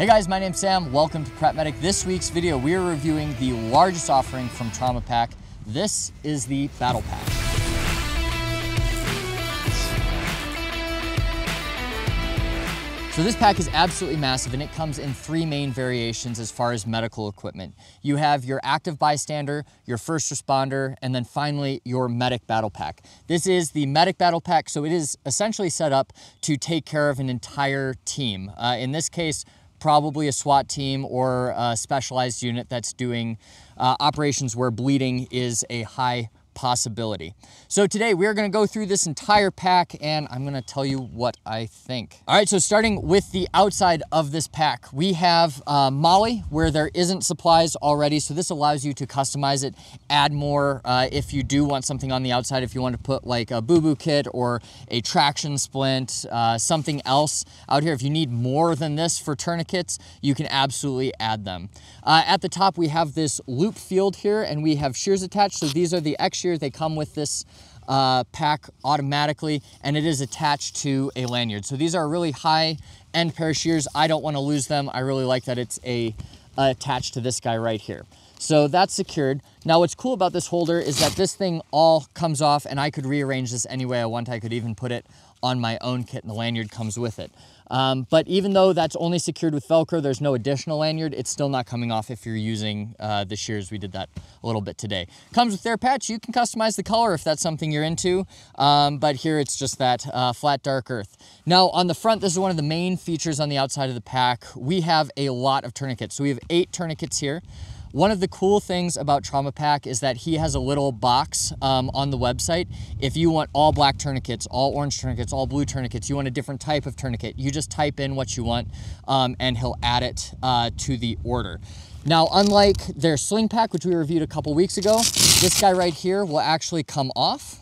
Hey guys, my name's Sam. Welcome to Prep Medic. This week's video, we are reviewing the largest offering from TraumaPak. This is the BattlePAK. So this pack is absolutely massive, and it comes in three main variations as far as medical equipment. You have your active bystander, your first responder, and then finally your medic BattlePAK. This is the medic BattlePAK, so it is essentially set up to take care of an entire team. In this case, probably a SWAT team or a specialized unit that's doing operations where bleeding is a high possibility. So today we're going to go through this entire pack and I'm going to tell you what I think. All right, so starting with the outside of this pack, we have Molly where there isn't supplies already. So this allows you to customize it, add more if you do want something on the outside, if you want to put like a boo-boo kit or a traction splint, something else out here. If you need more than this for tourniquets, you can absolutely add them. At the top, we have this loop field here and we have shears attached. So these are the X shears. They come with this pack automatically, and it is attached to a lanyard. So these are a really high-end pair of shears. I don't want to lose them. I really like that it's attached to this guy right here. So that's secured. Now what's cool about this holder is that this thing all comes off, and I could rearrange this any way I want. I could even put it on my own kit, and the lanyard comes with it. But even though that's only secured with Velcro, there's no additional lanyard, it's still not coming off if you're using the shears. We did that a little bit today. Comes with their patch. You can customize the color if that's something you're into, but here it's just that flat dark earth. Now on the front, this is one of the main features on the outside of the pack. We have a lot of tourniquets. So we have 8 tourniquets here. One of the cool things about TraumaPak is that he has a little box on the website. If you want all black tourniquets, all orange tourniquets, all blue tourniquets, you want a different type of tourniquet, you just type in what you want and he'll add it to the order. Now, unlike their sling pack, which we reviewed a couple weeks ago, this guy right here will actually come off,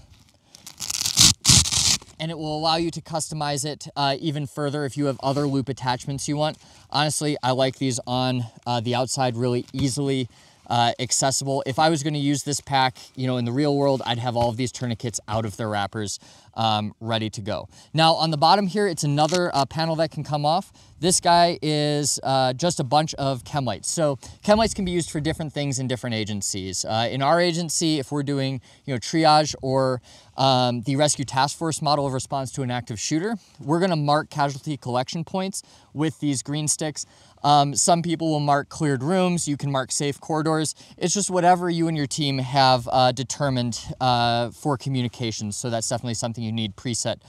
and it will allow you to customize it even further if you have other loop attachments you want. Honestly, I like these on the outside, really easily accessible. If I was gonna use this pack, you know, in the real world, I'd have all of these tourniquets out of their wrappers ready to go. Now on the bottom here, it's another panel that can come off. This guy is just a bunch of chem lights. So chem lights can be used for different things in different agencies. In our agency, if we're doing, you know, triage or the rescue task force model of response to an active shooter, we're gonna mark casualty collection points with these green sticks. Some people will mark cleared rooms. You can mark safe corridors. It's just whatever you and your team have determined for communications. So that's definitely something you need preset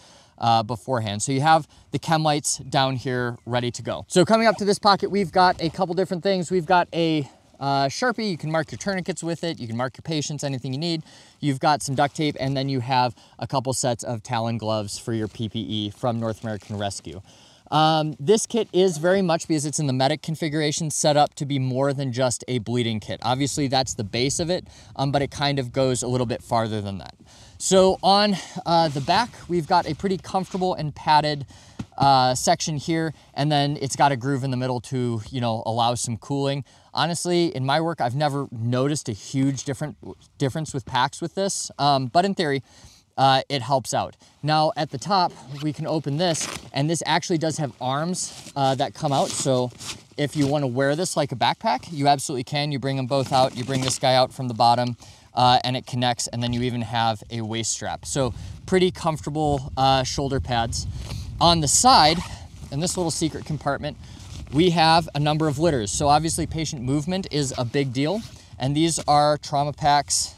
beforehand. So you have the chem lights down here ready to go. So coming up to this pocket, we've got a couple different things. We've got a Sharpie. You can mark your tourniquets with it. You can mark your patients, anything you need. You've got some duct tape, and then you have a couple sets of Talon gloves for your PPE from North American Rescue. This kit is very much, because it's in the medic configuration, set up to be more than just a bleeding kit. Obviously that's the base of it, but it kind of goes a little bit farther than that. So on the back, we've got a pretty comfortable and padded section here, and then it's got a groove in the middle to, you know, allow some cooling. Honestly, in my work, I've never noticed a huge difference with packs with this, but in theory, it helps out. Now at the top, we can open this, and this actually does have arms that come out. So if you want to wear this like a backpack, you absolutely can. You bring them both out. You bring this guy out from the bottom and it connects, and then you even have a waist strap. So pretty comfortable shoulder pads. On the side, in this little secret compartment, we have a number of litters. So obviously patient movement is a big deal, and these are TraumaPak's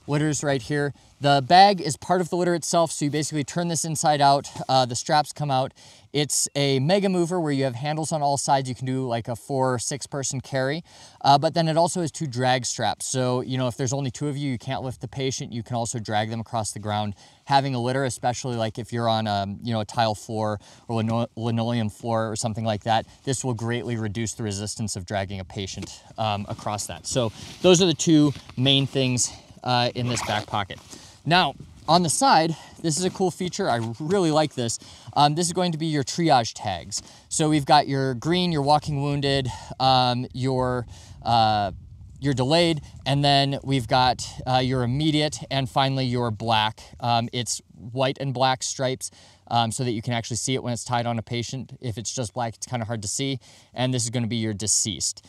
litters right here. The bag is part of the litter itself, so you basically turn this inside out, the straps come out. It's a mega mover where you have handles on all sides. You can do like a 4 or 6 person carry, but then it also has 2 drag straps. So, you know, if there's only 2 of you, you can't lift the patient, you can also drag them across the ground. Having a litter, especially like if you're on a, you know, a tile floor or linoleum floor or something like that, this will greatly reduce the resistance of dragging a patient across that. So those are the 2 main things in this back pocket. Now, on the side, this is a cool feature. I really like this. This is going to be your triage tags. So we've got your green, your walking wounded, your your delayed, and then we've got your immediate, and finally your black. It's white and black stripes so that you can actually see it when it's tied on a patient. If it's just black, it's kind of hard to see. And this is going to be your deceased.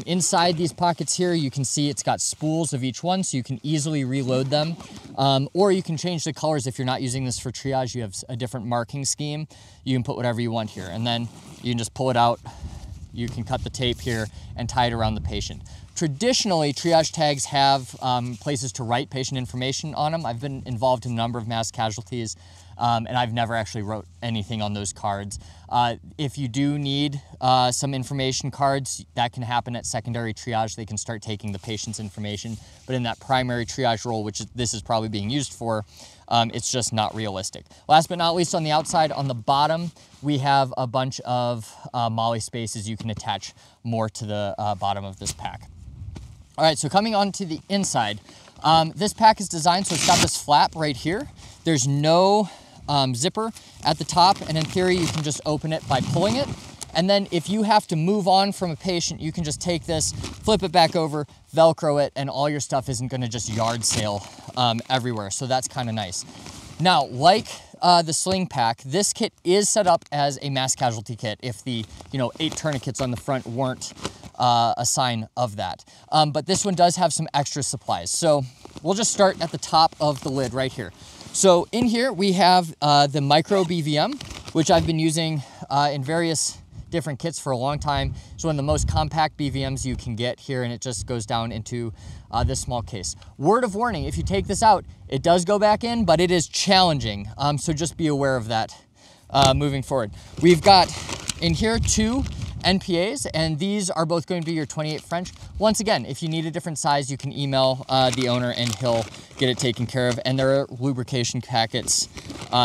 Inside these pockets here, you can see it's got spools of each one, so you can easily reload them. Or you can change the colors if you're not using this for triage. You have a different marking scheme. You can put whatever you want here, and then you can just pull it out. You can cut the tape here and tie it around the patient. Traditionally, triage tags have places to write patient information on them. I've been involved in a number of mass casualties, and I've never actually wrote anything on those cards. If you do need some information cards, that can happen at secondary triage. They can start taking the patient's information, but in that primary triage role, which this is probably being used for, it's just not realistic. Last but not least, on the outside, on the bottom, we have a bunch of MOLLE spaces you can attach more to the bottom of this pack. All right, so coming on to the inside, this pack is designed so it's got this flap right here. There's no zipper at the top, and in theory, you can just open it by pulling it. And then if you have to move on from a patient, you can just take this, flip it back over, Velcro it, and all your stuff isn't gonna just yard sale everywhere. So that's kind of nice. Now, like the sling pack, this kit is set up as a mass casualty kit if the 8 tourniquets on the front weren't a sign of that. But this one does have some extra supplies. So we'll just start at the top of the lid right here. So in here we have the micro BVM, which I've been using in various different kits for a long time. It's one of the most compact BVMs you can get here, and it just goes down into this small case. Word of warning, if you take this out, it does go back in, but it is challenging. So just be aware of that moving forward. We've got in here 2 NPAs, and these are both going to be your 28 French. Once again, if you need a different size, you can email the owner and he'll get it taken care of. And there are lubrication packets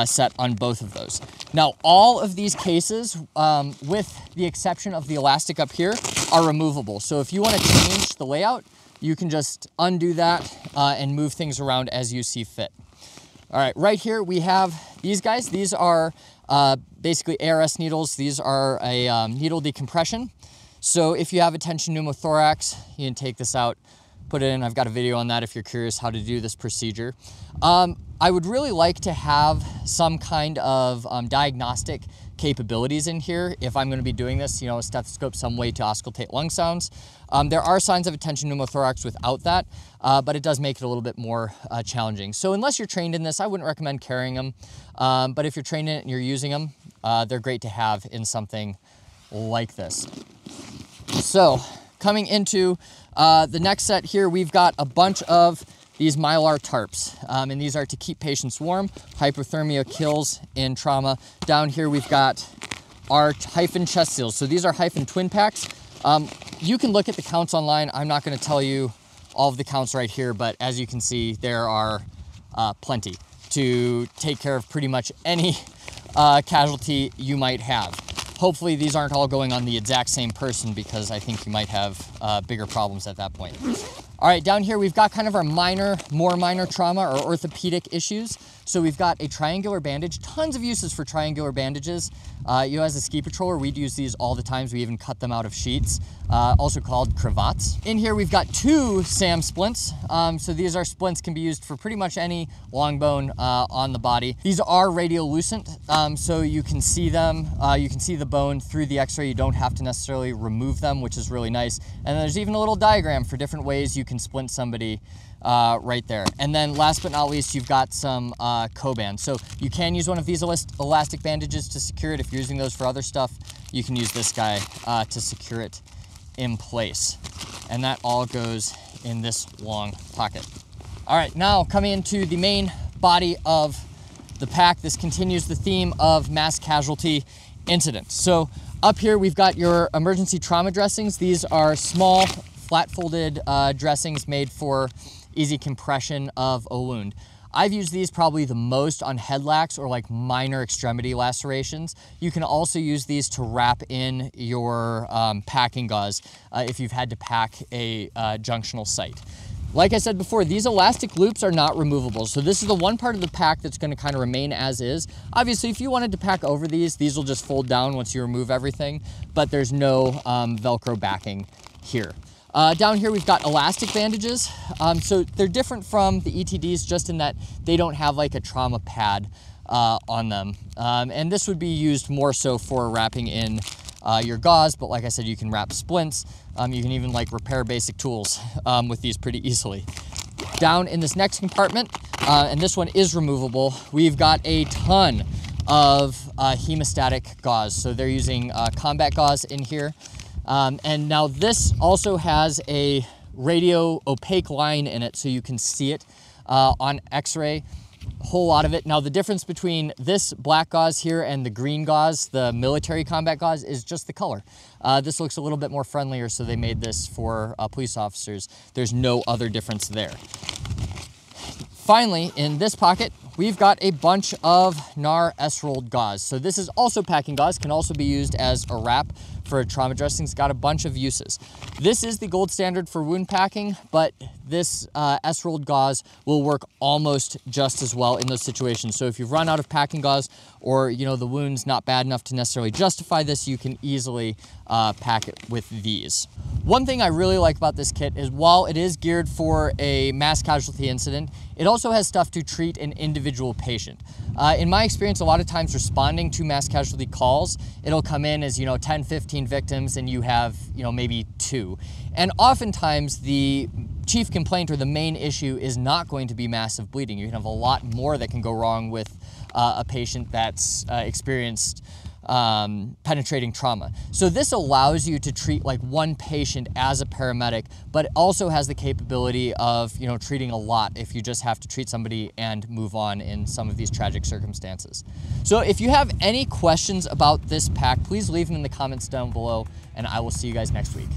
set on both of those. Now, all of these cases, with the exception of the elastic up here, are removable. So if you want to change the layout, you can just undo that and move things around as you see fit. All right, right here we have these guys. These are basically ARS needles. These are a needle decompression. So if you have a tension pneumothorax, you can take this out, put it in. I've got a video on that if you're curious how to do this procedure. I would really like to have some kind of diagnostic capabilities in here if I'm going to be doing this, a stethoscope, some way to auscultate lung sounds. There are signs of a tension pneumothorax without that, but it does make it a little bit more challenging. So unless you're trained in this, I wouldn't recommend carrying them. But if you're trained in it and you're using them, they're great to have in something like this. So coming into the next set here, we've got a bunch of these Mylar tarps, and these are to keep patients warm. Hypothermia kills in trauma. Down here we've got our hyphen chest seals. So these are hyphen twin packs. You can look at the counts online. I'm not going to tell you all of the counts right here, but as you can see, there are plenty to take care of pretty much any casualty you might have. Hopefully these aren't all going on the exact same person, because I think you might have bigger problems at that point. All right, down here we've got kind of our more minor trauma or orthopedic issues. So we've got a triangular bandage, tons of uses for triangular bandages. As a ski patroller, we'd use these all the time. We even cut them out of sheets, also called cravats. In here, we've got 2 SAM splints. So these are splints can be used for pretty much any long bone on the body. These are radiolucent, so you can see them. You can see the bone through the x-ray. You don't have to necessarily remove them, which is really nice. And there's even a little diagram for different ways you can splint somebody right there. And then last but not least, you've got some Coban. So you can use one of these elastic bandages to secure it. If you're using those for other stuff, you can use this guy to secure it in place. And that all goes in this long pocket. All right, now coming into the main body of the pack, this continues the theme of mass casualty incidents. So up here, we've got your emergency trauma dressings. These are small, flat-folded dressings made for easy compression of a wound. I've used these probably the most on head lacks or like minor extremity lacerations. You can also use these to wrap in your packing gauze if you've had to pack a junctional site. Like I said before, these elastic loops are not removable. So this is the one part of the pack that's going to kind of remain as is. Obviously, if you wanted to pack over these will just fold down once you remove everything, but there's no Velcro backing here. Down here we've got elastic bandages. So they're different from the ETDs just in that they don't have like a trauma pad on them. And this would be used more so for wrapping in your gauze, but like I said, you can wrap splints. You can even like repair basic tools with these pretty easily. Down in this next compartment, and this one is removable, we've got a ton of hemostatic gauze. So they're using combat gauze in here. And now this also has a radio opaque line in it so you can see it on x-ray, a whole lot of it. Now the difference between this black gauze here and the green gauze, the military combat gauze, is just the color. This looks a little bit more friendlier, so they made this for police officers. There's no other difference there. Finally, in this pocket, we've got a bunch of NAR S-rolled gauze. So this is also packing gauze, can also be used as a wrap for trauma dressing. It's got a bunch of uses. This is the gold standard for wound packing, but this S-rolled gauze will work almost just as well in those situations. So if you've run out of packing gauze, or the wound's not bad enough to necessarily justify this, you can easily pack it with these. One thing I really like about this kit is while it is geared for a mass casualty incident, it also has stuff to treat an individual patient. In my experience, a lot of times responding to mass casualty calls, it'll come in as 10, 15 victims and you have maybe 2. And oftentimes the chief complaint or the main issue is not going to be massive bleeding. You can have a lot more that can go wrong with a patient that's experienced penetrating trauma. So this allows you to treat like one patient as a paramedic, but it also has the capability of treating a lot if you just have to treat somebody and move on in some of these tragic circumstances. So if you have any questions about this pack, please leave them in the comments down below, and I will see you guys next week.